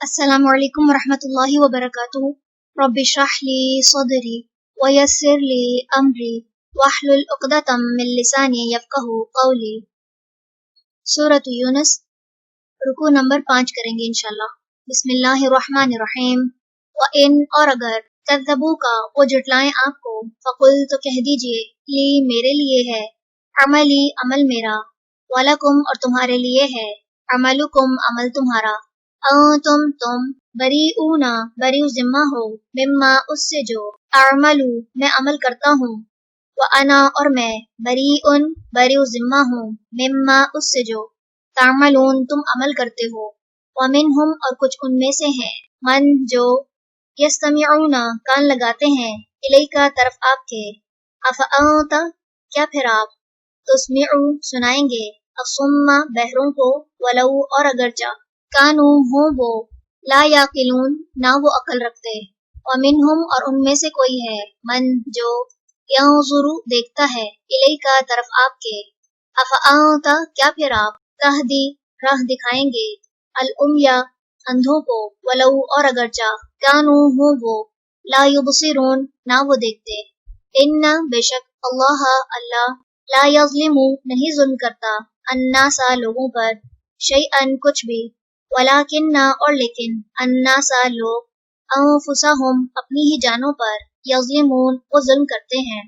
السلام علیکم ورحمۃ اللہ وبرکاتہ۔ رب اشرح لی صدری ویسر لی امری واحلل عقدۃ من لسانی یفقہوا قولی۔ سورۃ یونس، رکوع نمبر 5 کریں گے انشاءاللہ۔ بسم اللہ الرحمن الرحیم۔ وَإِنْ اور اگر کذبوک وہ جھٹلائیں آپ کو، فقل تو کہہ دیجئے، لی میرے لیے ہے، عملی عمل میرا، وَلَکُمْ اور تمہارے لیے ہے، عملکم عمل تمہارا، تم بریئون بریء ذمہ ہو، مما اس سے جو، اعملو میں عمل کرتا ہوں، وانا اور میں بریئن بریء ذمہ ہوں، مما اس سے جو، تعملون تم عمل کرتے ہو، ومنہم اور کچھ ان میں سے ہیں، من جو، یستمعون کان لگاتے ہیں، الیکا طرف آپ کے، افانت کیا پھر آپ، تسمعو سنائیں گے، الصم بہروں کو، ولو اور اگرچہ، کانو ہوں وہ، لا یاقلون نہ وہ عقل رکھتے، ومنہم اور ان میں سے کوئی ہے، من جو، ینظر دیکھتا ہے، الیکا طرف آپ کے، افانت کیا پھر آپ، تہدی راہ دکھائیں گے، العمیٰ اندھوں کو، ولو اور اگرچہ، کانو ہوں وہ، لا یبصرون نہ وہ دیکھتے، ان بے شک اللہ اللہ، لا یظلم نہیں ظلم کرتا، الناس لوگوں پر، شیئن کچھ بھی، ولیکن اور لیکن، الناس لوگ، انفسہم اپنی ہی جانوں پر، یظلمون وہ ظلم کرتے ہیں،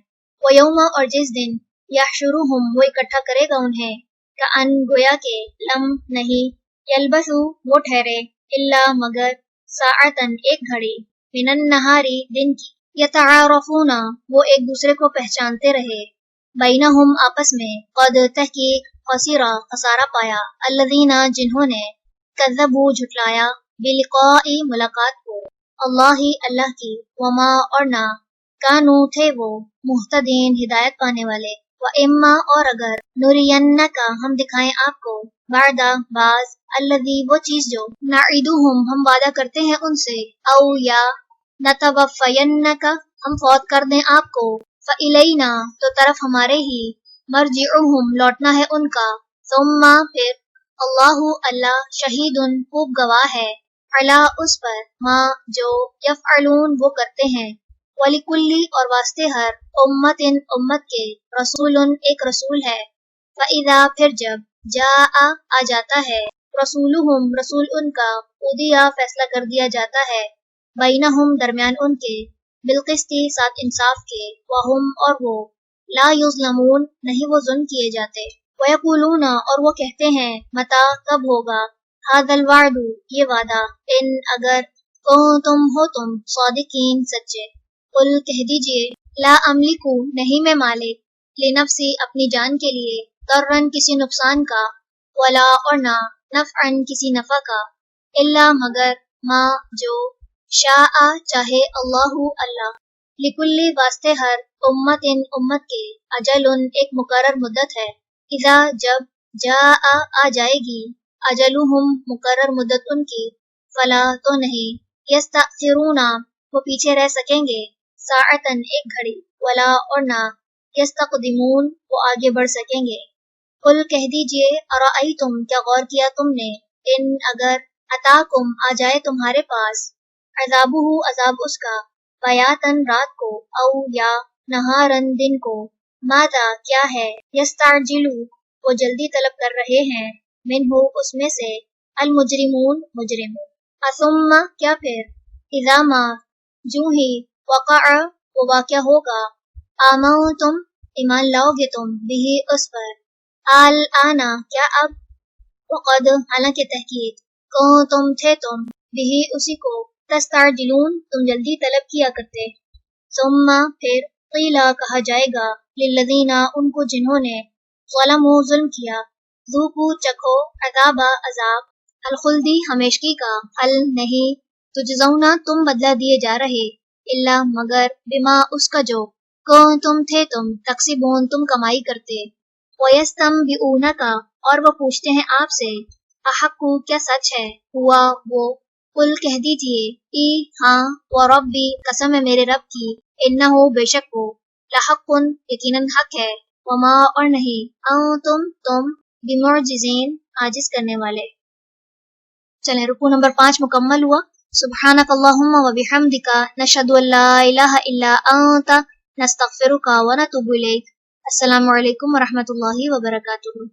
ویوم اور جس دن، یحشرہم وہ اکٹھا کرے گا انہیں، کأن گویا کہ، لم نہیں، یلبثو وہ ٹھہرے، الا مگر، ساعتن ایک گھڑی، من النہاری دن کی، یتعارفون وہ ایک دوسرے کو پہچانتے رہے، بینہم آپس میں، قد تحقیق، خسرا خسارہ پایا، الذین جنہوں نے، کذبوا جھٹلایا، بلقاء ملاقات کو، اللہ کی، وما اور نہ، کانو تھے وہ، مہتدین ہدایت پانے والے، وَإِمَّا اور اگر، نُرِيَنَّکَ ہم دکھائیں آپ کو، بعد بعض، الذی وہ چیز جو، نعیدہم ہم وعدہ کرتے ہیں ان سے، او یا، نتوفینک ہم فوت کر دیں آپ کو، فإلینا تو طرف ہمارے ہی، مرجعہم لوٹنا ہے ان کا، ثم پھر، اللہ اللہ شہید خوب گواہ ہے، علی اس پر، ما جو، یفعلون وہ کرتے ہیں، وَلِكُلِّ اور واسطے ہر، امت کے، رسول ایک رسول ہے، فَإِذَا پھر جب، جاء آ جاتا ہے، رسولہم رسول ان کا، قُضِیَ فیصلہ کر دیا جاتا ہے، بینہم درمیان ان کے، بالقسط ساتھ انصاف کے، وہم اور وہ، لا یظلمون نہیں وہ ظلم کیے جاتے، وَيَقُولُونَ اور وہ کہتے ہیں، متی کب ہوگا، ھذا الوعد یہ وعدہ، ان اگر، کنتم ہو تم، صادقین سچے، قل کہہ دیجئے، لا املکو نہیں میں مالک، لنفسی اپنی جان کے لیے، ضررن کسی نقصان کا، ولا اور نہ، نفعن کسی نفع کا، الا مگر، ما جو، شاء چاہے، اللہ اللہ، لکل واسطے ہر، امت کے، اجل ایک مقرر مدت ہے، اذا جب، جاء آ جائے گی، اجلہم مقرر مدت ان کی، فلا تو نہیں، یستأخرون وہ پیچھے رہ سکیں گے، ساعتن ایک گھڑی، ولا اور نہ، یستقدمون وہ آگے بڑھ سکیں گے، قل کہہ دیجئے، ارأیتم کیا غور کیا تم نے، ان اگر، اتاکم آ جائے تمہارے پاس، عذابہ عذاب اس کا، بیاتن رات کو، او یا، نہارن دن کو، ماذا کیا ہے، یستعجلو وہ جلدی طلب کر رہے ہیں، منہ اس میں سے، المجرمون مجرم، اثم کیا پھر، اذا ما جوں ہی، وقع وہ واقع ہوگا، آمنتم ایمان لاؤ گے تم، بھی اس پر، الآن کیا اب، وقد حالانکہ تحقیق، کنتم تھے تم، بھی اسی کو، تستعجلون تم جلدی طلب کیا کرتے، ثم پھر، قیل کہا جائے گا، للذین ان کو جنہوں نے، ظلموا ظلم کیا، ذوقوا چکھو، عذاب عذاب، الخلدی ہمیشگی کا، حل نہیں، تجزون تم بدلہ دیے جا رہے، الا مگر، بما اس کا جو، کنتم تھے تم، تکسبون تم کمائی کرتے، وَيَسْتَنْبِئُونَکَ اور وہ پوچھتے ہیں آپ سے، احق کیا سچ ہے، ہوا وہ، قل کہہ دیجئے، ای ہاں، وربی قسم ہے میرے رب کی، انہو بے شک وہ، لحق یقیناً حق ہے، وما اور نہیں، انتم تم، بمعجزین عاجز کرنے والے۔ چلیں رکوع نمبر 5 مکمل ہوا. سبحانک اللہم و بحمدک نشہد ان لا الہ الا انت نستغفرک و نتوب الیک. السلام علیکم ورحمۃ اللہ وبرکاتہ.